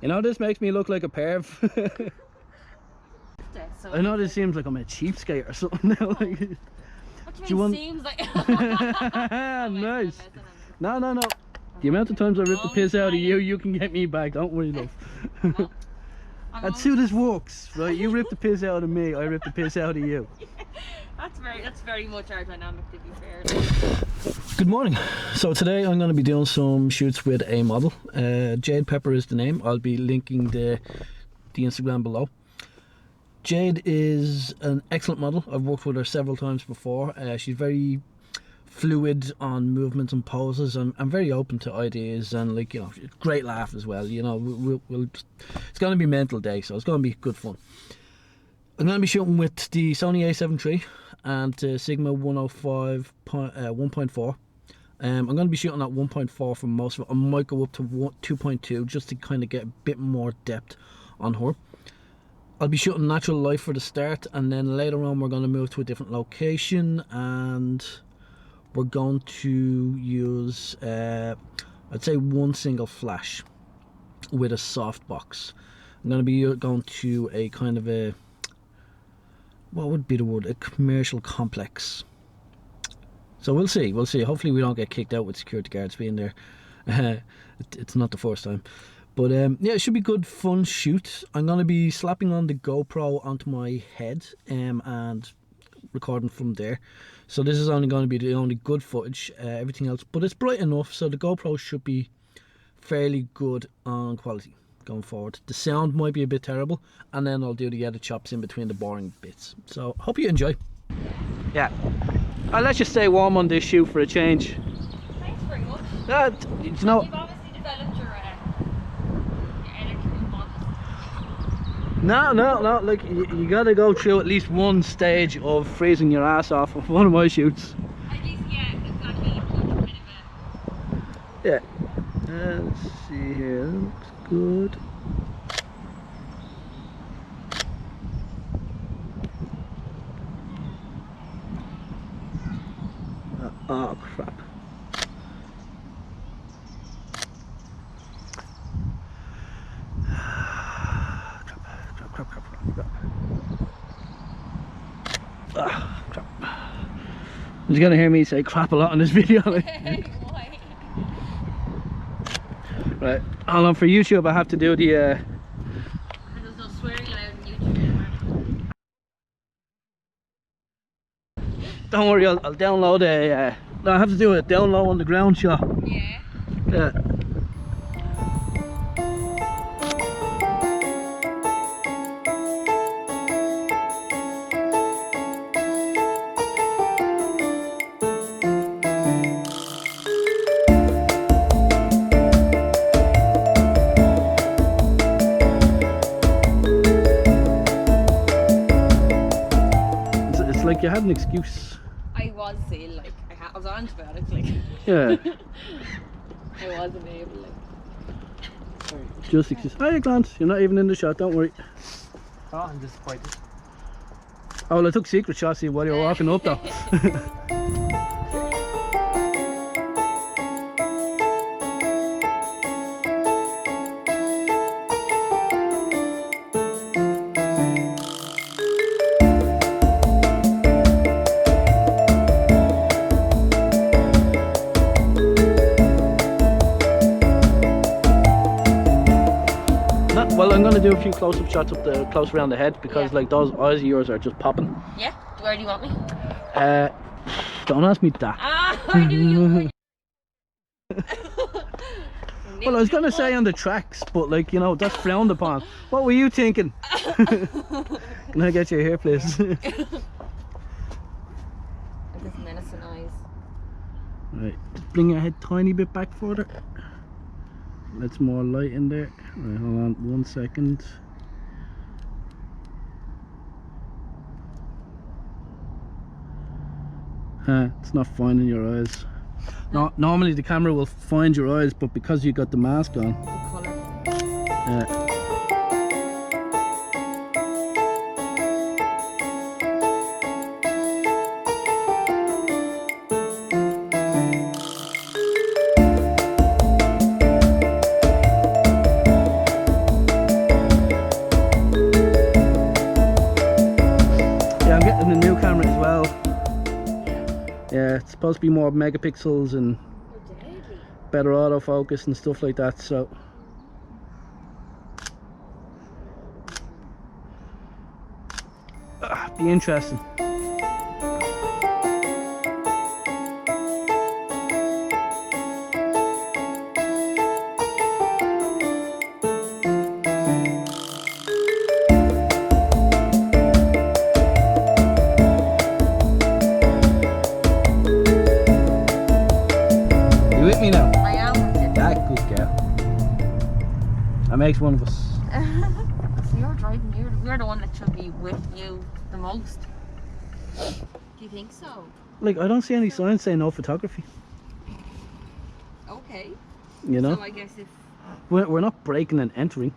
You know, this makes me look like a perv. I know this seems like I'm a cheapskate or something now. Like, what do you mean seems like? Nice. No. The amount of times I rip the piss out of you, you can get me back. Don't worry, love. That's how this works, right? You rip the piss out of me, I rip the piss out of you. That's very much our dynamic, to be fair. Good morning. So today I'm going to be doing some shoots with a model. Jade Pepper is the name. I'll be linking the Instagram below. Jade is an excellent model. I've worked with her several times before. She's very fluid on movements and poses. I'm very open to ideas, and like, you know, great laugh as well. You know, it's going to be mental day, so it's going to be good fun. I'm going to be shooting with the Sony A7III and Sigma 105 1.4. I'm going to be shooting at 1.4 for most of it. I might go up to 2.2 just to kind of get a bit more depth on her. I'll be shooting natural light for the start, and then later on we're going to move to a different location, and we're going to use I'd say one single flash with a softbox. I'm going to be going to a kind of a, what would be the word, a commercial complex. So we'll see. Hopefully we don't get kicked out with security guards being there. It's not the first time. But yeah, it should be good, fun shoot. I'm going to be slapping on the GoPro onto my head and recording from there. So this is only going to be the only good footage, everything else. But it's bright enough, so the GoPro should be fairly good on quality going forward. The sound might be a bit terrible, and then I'll do the edit chops in between the boring bits. So hope you enjoy. Yeah, I'll let you stay warm on this shoot for a change. Thanks very much. You know, You've obviously developed your electrical models. No, like you gotta go through at least one stage of freezing your ass off of one of my shoots. At least, yeah, it's gotta be a bit of a... Yeah, let's see here, looks good. Oh crap. Crap. You're gonna hear me say crap a lot in this video. Why? Right, hold on, for YouTube I have to do the And there's no swearing allowed on YouTube anymore. don't worry, I'll download a no, I have to do a down low on the ground shot. Yeah. Yeah. It's like you had an excuse. I was ill, like, I was on antibiotics, like. Yeah. I wasn't able, like. Just excuse. Hi, Grant. You're not even in the shot. Don't worry. Oh, I'm disappointed. Oh, well, I took secret shots of you while you were walking up, though. Well, I'm going to do a few close-up shots up the close around the head, because like those eyes of yours are just popping. Yeah? Where do you want me? Don't ask me that. Ah, I knew you were. Well, I was going to say on the tracks, but like, you know, that's frowned upon. What were you thinking? Can I get your hair, please? This menacing eyes. Right, just bring your head tiny bit back further. Let's more light in there. Right, hold on 1 second. It's not finding your eyes. No, normally the camera will find your eyes, but because you got the mask on. The colour. it's supposed to be more megapixels and Oh, deadly. better autofocus and stuff like that, so be interesting. You with me now? I am with you. That good girl. That makes one of us. So you're driving, you're the one that should be with you the most. Do you think so? Like, I don't see any signs saying no photography, Okay. you know? So I guess if We're not breaking and entering.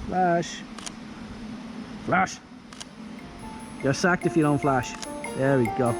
Flash. Flash. You're sacked if you don't flash. There we go.